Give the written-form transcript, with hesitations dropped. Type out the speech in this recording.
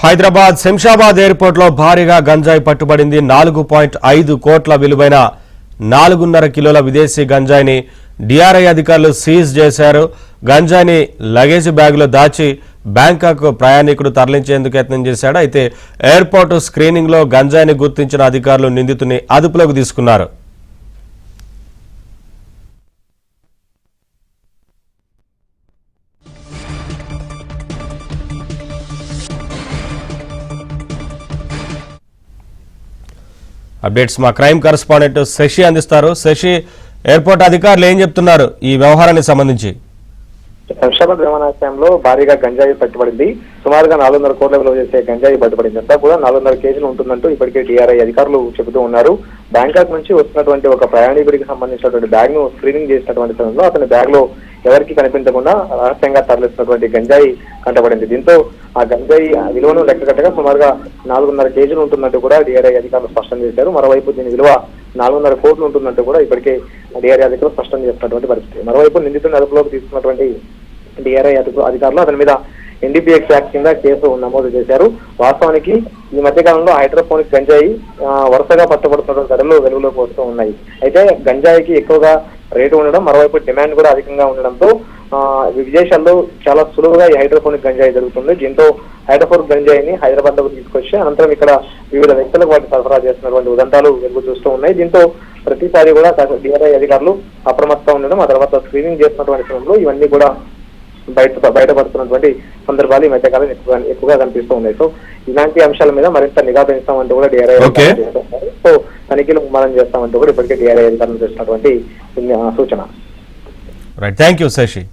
Hyderabad Shamshabad airport లో భారీగా గంజాయి పట్టుబడింది. 4.5 కోట్ల విలువైన 4.5 కిలోల విదేశీ గంజాయిని డిఆర్ఐ అధికారులు సీజ్ చేశారు. గంజాయిని లగేజ్ బ్యాగులో దాచి బ్యాంకాక్ ప్రయాణికుడు తరలించేందుకు యత్నం చేశాడు. అయితే ఎయిర్పోర్ట్ స్క్రీనింగ్ లో గంజాయిని గుర్తించిన అధికారులు నిందితుని అదుపులోకి తీసుకున్నారు. అప్డేట్స్ మా క్రైమ్ కరెస్పాండెంట్ శశి అందిస్తారు. శశి, ఎయిర్పోర్ట్ అధికారులు ఏం చెప్తున్నారు ఈ వ్యవహారానికి సంబంధించి? శంషాబాద్ విమానాశ్రయంలో భారీగా గంజాయి పట్టుబడింది. సుమారుగా 400 కోట్ల విలువ చేసే గంజాయి పట్టుబడింది. అంతా కూడా 400 కేజీలు ఉంటుందంటూ ఇప్పటికే డిఆర్ఐ అధికారులు చెబుతూ ఉన్నారు. బ్యాంకాక్ నుంచి వస్తున్నటువంటి ఒక ప్రయాణికుడికి సంబంధించినటువంటి బ్యాగ్ ను స్క్రీనింగ్ చేసినటువంటి సమయంలో అతని బ్యాగ్ లో ఎవరికి కనిపించకుండా రహస్యంగా తరలిస్తున్నటువంటి గంజాయి కంటపడింది. దీంతో ఆ గంజాయి విలువను లెక్కగట్టగా సుమారుగా 4.5 కేజీలు ఉంటుందంటూ కూడా డిఆర్ఐ అధికారులు స్పష్టం చేశారు. మరోవైపు దీని విలువ 4.5 కోట్లు ఉంటుందంటూ కూడా ఇప్పటికే డిఆర్ఐ అధికారులు స్పష్టం చేస్తున్నటువంటి పరిస్థితి. మరోవైపు నిందితుడిని అదుపులోకి తీసుకున్నటువంటి డిఆర్ఐ అధికారులు అతని మీద ఎన్డీపీఎక్స్ యాక్ట్ కింద కేసు నమోదు చేశారు. వాస్తవానికి ఈ మధ్యకాలంలో హైడ్రోపోనిక్ గంజాయి వరుసగా పట్టుబడుతున్న ధరలు వెలుగులోకి వస్తూ ఉన్నాయి. అయితే గంజాయికి ఎక్కువగా రేటు ఉండడం, మరోవైపు డిమాండ్ కూడా అధికంగా ఉండడంతో విదేశాల్లో చాలా సులువుగా ఈ హైడ్రోపోనిక్ గంజాయి జరుగుతుంది. దీంతో హైడ్రోపోనిక్ గంజాయిని హైదరాబాద్ లోకి తీసుకొచ్చి అనంతరం ఇక్కడ వివిధ వ్యక్తులకు వాటిని సరఫరా చేస్తున్నటువంటి ఉదంతాలు వెలుగు చూస్తూ ఉన్నాయి. దీంతో ప్రతిసారి కూడా డిఆర్ఐ అధికారులు అప్రమత్తంగా ఉండడం, ఆ తర్వాత స్క్రీనింగ్ చేస్తున్నటువంటి సమయంలో ఇవన్నీ కూడా బయటపడుతున్నటువంటి సందర్భాలు ఈ మధ్యకాలం ఎక్కువగా కనిపిస్తూ ఉన్నాయి. సో ఇలాంటి అంశాల మీద మరింత నిఘా పెంచుతామంటూ కూడా డిఆర్ఐ సో తనిఖీలు ముమ్మరం చేస్తామంటూ కూడా ఇప్పటికే డిఆర్ఐ అధికారులు చేస్తున్నటువంటి సూచన. Right, thank you Shashi.